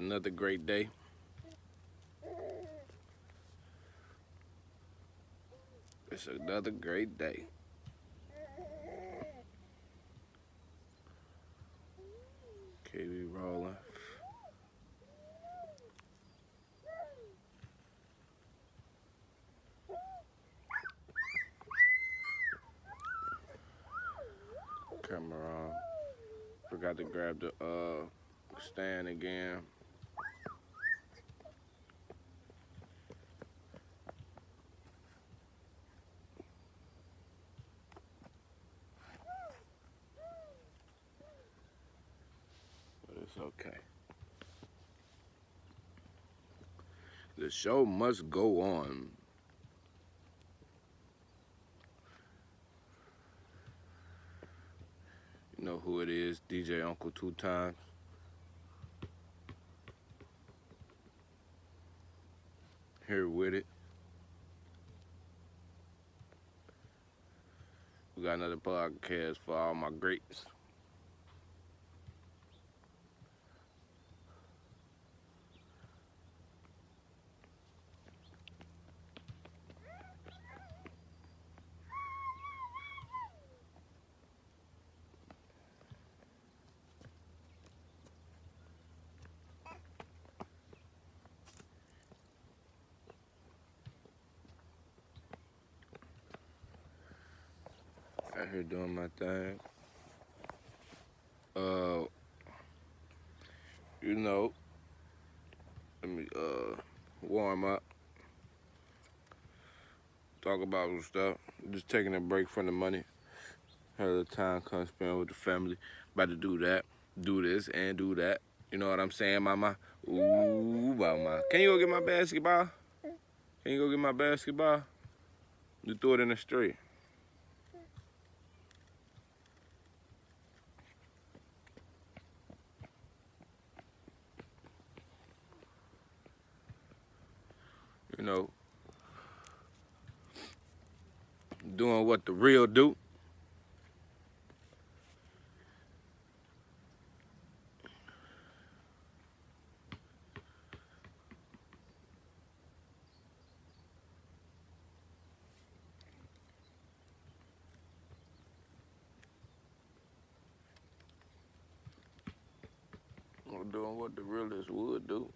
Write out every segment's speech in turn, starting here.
another great day. It's another great day. Okay, we rolling. Camera on. Forgot to grab the stand again. But it's okay. The show must go on. You know who it is, DJ Uncle 2 Times. Here with it. We got another podcast for all my greats. Out here doing my thing. You know, let me warm up. Talk about some stuff. Just taking a break from the money. Had a little time come spend with the family. About to do that, do this, and do that. You know what I'm saying, mama? Ooh, mama. Can you go get my basketball? Can you go get my basketball? You threw it in the street. You know, doing what the real do. Doing what the realest would do.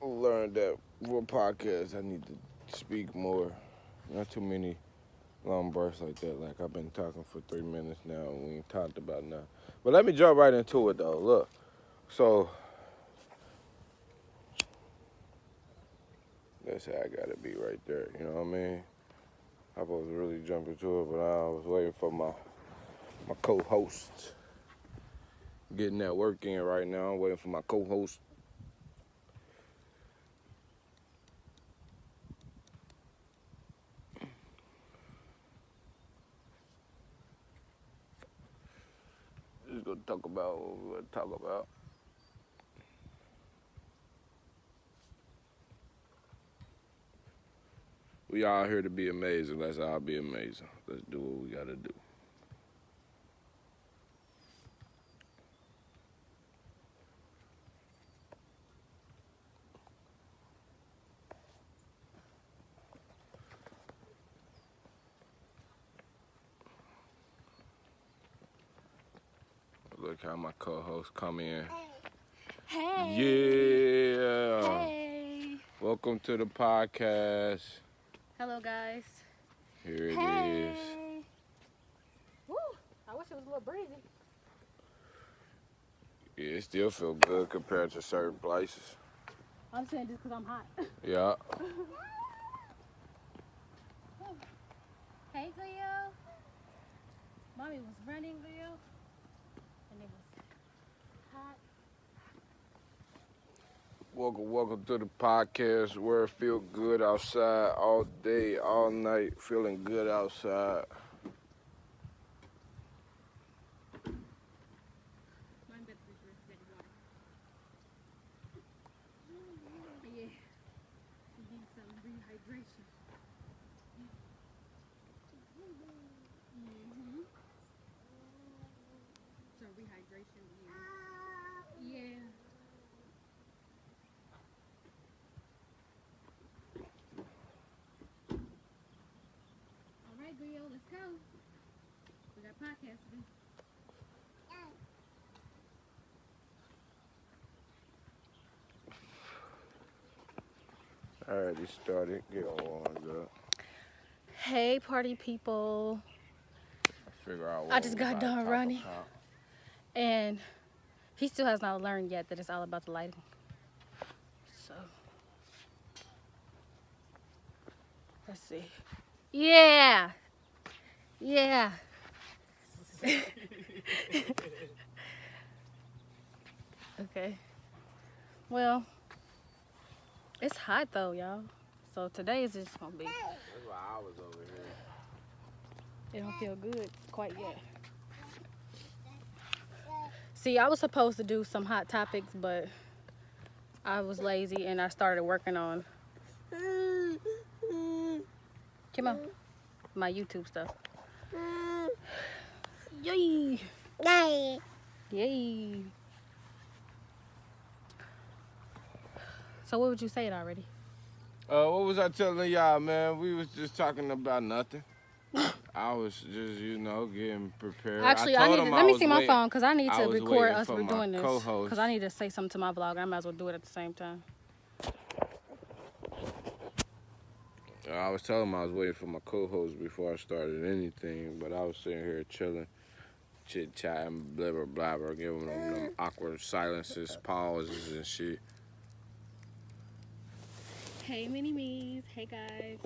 Learned that for podcasts I need to speak more. Not too many long bursts like that. Like I've been talking for 3 minutes now and we ain't talked about nothing. But let me jump right into it though. Look. So that's how I gotta be right there, you know what I mean? I supposed to really jump into it, but I was waiting for my co-host. Getting that work in right now. I'm waiting for my co-host. Just gonna talk about what we're gonna talk about. We all here to be amazing. Let's all be amazing. Let's do what we gotta do. Look how my co-host come in. Hey. Yeah. Hey. Welcome to the podcast. Hello, guys. Here it Hey. is. Woo. I wish it was a little breezy. Yeah, it still feel good compared to certain places. I'm saying this because I'm hot. Yeah. Hey, Leo. Mommy was running, Leo. And it was hot. Welcome to the podcast where it feel good outside all day, all night, feeling good outside. Yeah. You need some rehydration. So rehydration, yeah. Yeah. All right, Grio, let's go. We got podcast to do. Alrighty, started. Get on up. Hey, party people. Figure out what I just we got about to done talk running. about. And he still has not learned yet that it's all about the lighting. So, let's see. Yeah. Yeah. Okay. Well, it's hot though, y'all. So today is just gonna be. That's why I was over here. It don't feel good quite yet. See, I was supposed to do some hot topics, but I was lazy and I started working on. Come on, my YouTube stuff. Yay! Yay! So what would you say it already? What was I telling y'all, man? We was just talking about nothing. I was just, getting prepared. Actually, I I need told to, him let I me was see my waiting- phone because I need I to was record waiting us for for my doing this. co-host. Because I need to say something to my vlog. I might as well do it at the same time. I was telling him I was waiting for my co-host before I started anything, but I was sitting here chilling, chit-chatting, blah, blah, blah, blah, giving them awkward silences, pauses, and shit. Hey, mini-me's. Hey, guys.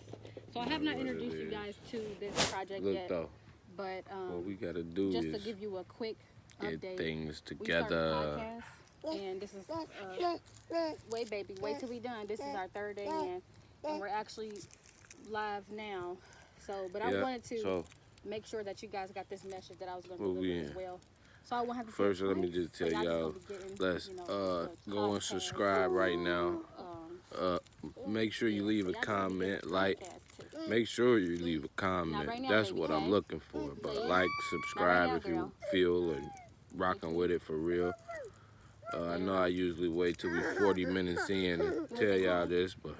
So I have not What it introduced you is. guys to this project Look, yet. though, But what we got to do just is to give you a quick get update. things We started a together. podcast, and this is wait, baby, wait till we done. This is our third day in, and we're actually live now. So, but I wanted to So, make sure that you guys got this message that I was going to What we deliver as in? well. So I won't have to say first, it let me twice. just tell So y'all y'all, just gonna be getting, let's the go and podcast. subscribe right now. Make sure you leave a So y'all just gonna be comment, getting like. podcast too. Make sure you leave a comment. right now, That's baby, what okay? I'm looking for. But Yeah. like, subscribe now, if you girl. feel and rocking with it for real. I know I usually wait till we 40 minutes in to tell y'all this, but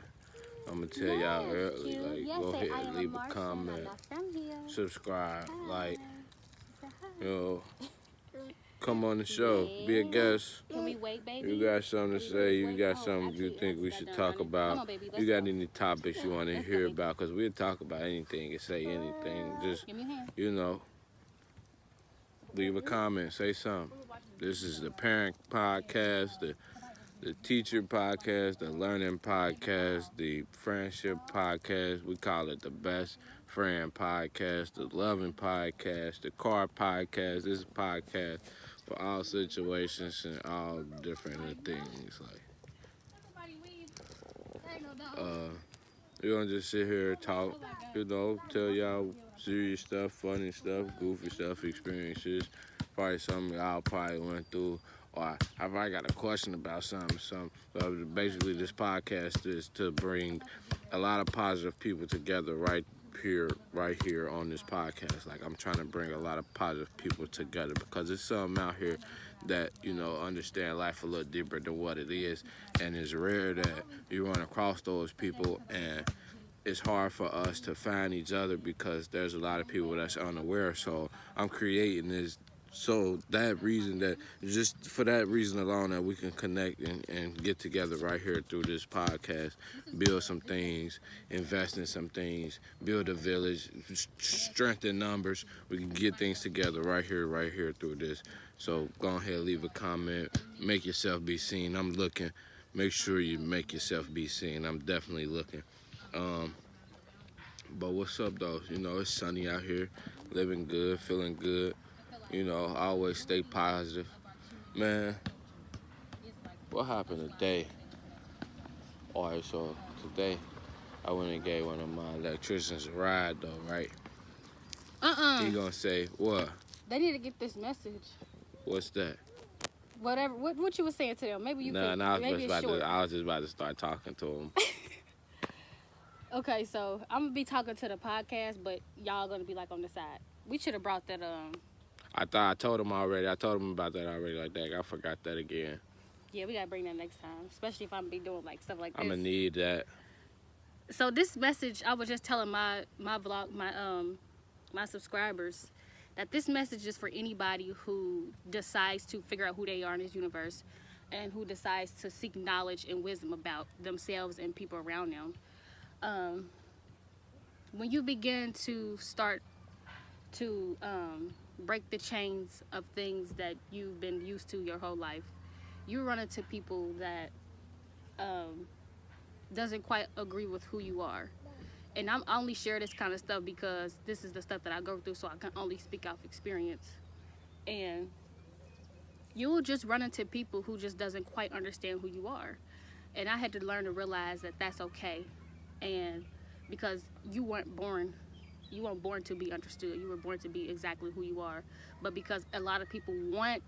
I'm gonna tell y'all early. Like, Yes, go say, ahead I and am leave a Marcia, and I'm comment, not from here. subscribe, like, Say hi. come on the show, be a guest. Can we wait, baby? You got something to say? You got Oh, something you actually, think I we just should got talk done running. about? Come on, baby, You let's got go. any topics you want to Let's go, hear baby. about? Because we'll talk about anything and say anything. Just, Give me your hand. leave a comment, say something. This is the parent podcast, the teacher podcast, the learning podcast, the friendship podcast. We call it the best friend podcast, the loving podcast, the car podcast. This is a podcast for all situations and all different things. Like, we're gonna just sit here and talk, tell y'all serious stuff, funny stuff, goofy stuff, experiences, probably something y'all probably went through, or if I got a question about something. So basically, this podcast is to bring a lot of positive people together right here on this podcast. Like, I'm trying to bring a lot of positive people together because it's something out here that, understand life a little deeper than what it is. And it's rare that you run across those people, and it's hard for us to find each other because there's a lot of people that's unaware. So I'm creating this. So that reason that just for that reason alone that we can connect and get together right here through this podcast, build some things, invest in some things, build a village, strengthen numbers. We can get things together right here through this. So go ahead, leave a comment, make yourself be seen. I'm looking. Make sure you make yourself be seen. I'm definitely looking. But what's up though? It's sunny out here, living good, feeling good. Always stay positive. Man, what happened today? All right, so today I went and gave one of my electricians a ride, though, right? He gonna say, what? They need to get this message. What's that? Whatever. What you was saying to them? Maybe you Nah, could. I Maybe it's short. was just about to start talking to him. Okay, so I'm gonna be talking to the podcast, but y'all gonna be like on the side. We should have brought that. I told him already. I told him about that already. Like that, I forgot that again. Yeah, we gotta bring that next time, especially if I'm gonna be doing like stuff like this. I'm gonna need that. So this message, I was just telling my vlog, my subscribers, that this message is for anybody who decides to figure out who they are in this universe, and who decides to seek knowledge and wisdom about themselves and people around them. When you begin to start to break the chains of things that you've been used to your whole life, you run into people that doesn't quite agree with who you are. And I only share this kind of stuff because this is the stuff that I go through, so I can only speak off experience. And you'll just run into people who just doesn't quite understand who you are. And I had to learn to realize that that's okay. And because you weren't born to be understood. You were born to be exactly who you are. But because a lot of people want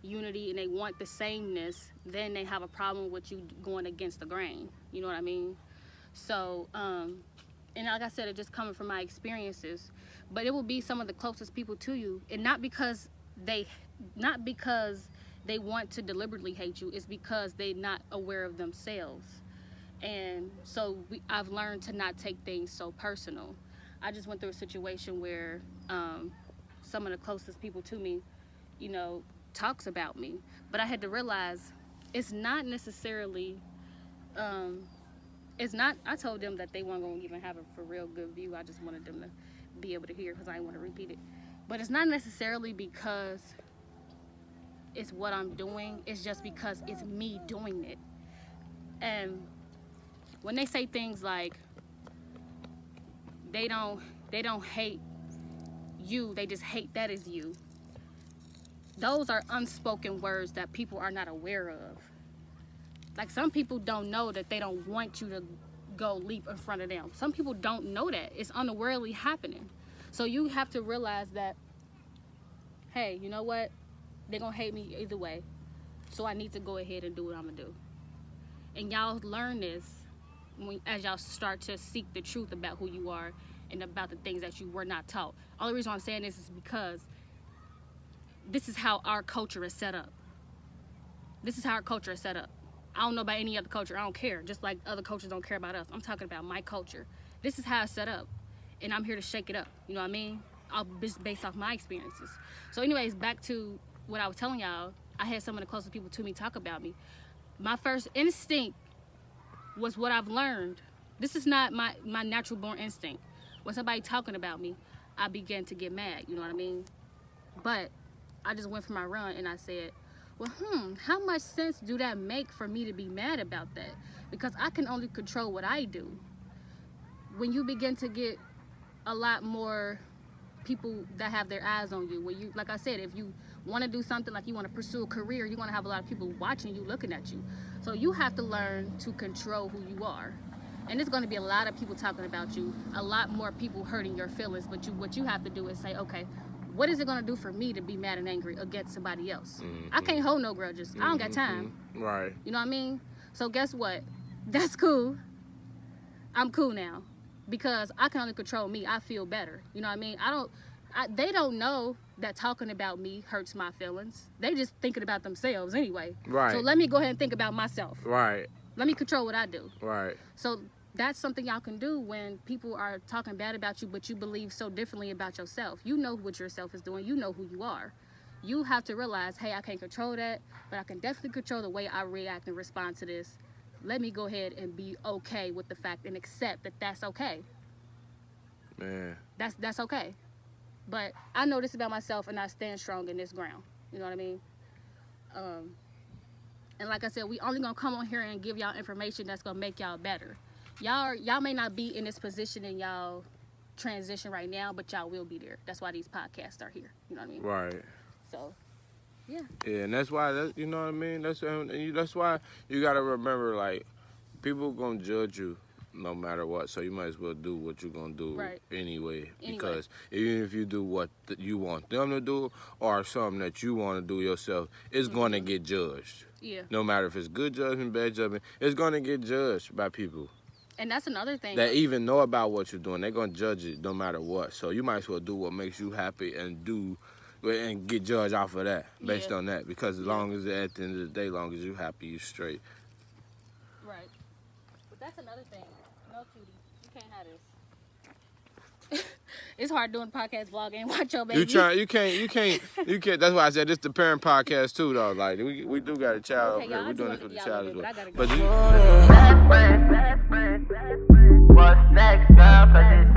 unity and they want the sameness, then they have a problem with you going against the grain. You know what I mean? So, and like I said, it just coming from my experiences. But it will be some of the closest people to you, and not because they want to deliberately hate you. It's because they're not aware of themselves. And so I've learned to not take things so personal. I just went through a situation where some of the closest people to me, you know, talks about me. But I had to realize it's not necessarily, I told them that they weren't going to even have a for real good view. I just wanted them to be able to hear because I didn't want to repeat it. But it's not necessarily because it's what I'm doing. It's just because it's me doing it. And when they say things like they don't hate you, they just hate that is you. Those are unspoken words that people are not aware of. Like, some people don't know that they don't want you to go leap in front of them. Some people don't know that. It's unawarely happening. So you have to realize that, hey, you know what? They're going to hate me either way. So I need to go ahead and do what I'm going to do. And y'all learn this as y'all start to seek the truth about who you are and about the things that you were not taught. Only reason I'm saying this is because this is how our culture is set up. This is how our culture is set up. I don't know about any other culture. I don't care. Just like other cultures don't care about us. I'm talking about my culture. This is how it's set up. And I'm here to shake it up. You know what I mean? Just based off my experiences. So anyways, back to what I was telling y'all. I had some of the closest people to me talk about me. My first instinct was what I've learned. This is not my natural born instinct. When somebody talking about me, I began to get mad. You know what I mean? But I just went for my run and I said, well, how much sense do that make for me to be mad about that? Because I can only control what I do. When you begin to get a lot more people that have their eyes on you, when you, like I said, if you want to do something, like you want to pursue a career, you're going to have a lot of people watching you, looking at you. So you have to learn to control who you are. And there's going to be a lot of people talking about you, a lot more people hurting your feelings, but what you have to do is say, okay, what is it going to do for me to be mad and angry against somebody else? Mm-hmm. I can't hold no grudges. I don't got time. Right. You know what I mean? So guess what? That's cool. I'm cool now because I can only control me. I feel better. You know what I mean? They don't know that talking about me hurts my feelings. They just thinking about themselves anyway. Right. So let me go ahead and think about myself. Right. Let me control what I do. Right. So that's something y'all can do when people are talking bad about you, but you believe so differently about yourself. You know what yourself is doing. You know who you are. You have to realize, hey, I can't control that, but I can definitely control the way I react and respond to this. Let me go ahead and be okay with the fact and accept that that's okay. Man. That's okay. But I know this about myself, and I stand strong in this ground. You know what I mean? And like I said, we only gonna come on here and give y'all information that's gonna make y'all better. Y'all may not be in this position in y'all transition right now, but y'all will be there. That's why these podcasts are here. You know what I mean? Right. So, yeah. Yeah, and that's why, you know what I mean? That's why you gotta remember, like, people gonna judge you no matter what. So you might as well do what you're gonna do Right. anyway. Because even if you do what you want them to do or something that you want to do yourself, it's gonna get judged. Yeah. No matter if it's good judgment, bad judgment, it's gonna get judged by people And that's another thing. that even know about what you're doing. They're gonna judge it no matter what. So you might as well do what makes you happy and get judged off of that, based Yeah. on that. Because as long as at the end of the day, as long as you happy, you straight. Right. But that's another thing. No, cutie, you can't have this. It's hard doing podcast vlog and watch your baby. You can't. That's why I said this the parent podcast too, though. Like we do got a child. Okay, over y'all, here. We I doing just this with the wanna child get as y'all well. a little bit, but I gotta go. But What's next up for this